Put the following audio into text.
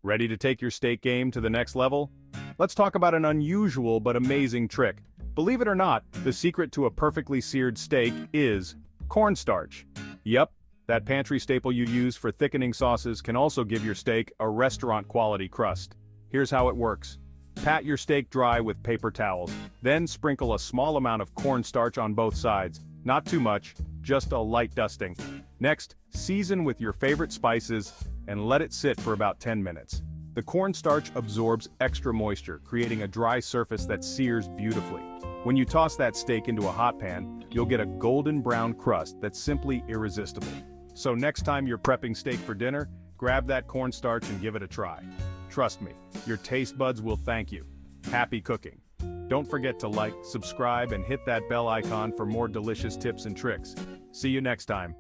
Ready to take your steak game to the next level? Let's talk about an unusual but amazing trick. Believe it or not, the secret to a perfectly seared steak is cornstarch. Yep, that pantry staple you use for thickening sauces can also give your steak a restaurant-quality crust. Here's how it works. Pat your steak dry with paper towels, then sprinkle a small amount of cornstarch on both sides. Not too much, just a light dusting. Next, season with your favorite spices and let it sit for about 10 minutes. The cornstarch absorbs extra moisture, creating a dry surface that sears beautifully. When you toss that steak into a hot pan, you'll get a golden brown crust that's simply irresistible. So next time you're prepping steak for dinner, grab that cornstarch and give it a try. Trust me, your taste buds will thank you. Happy cooking! Don't forget to like, subscribe, and hit that bell icon for more delicious tips and tricks. See you next time.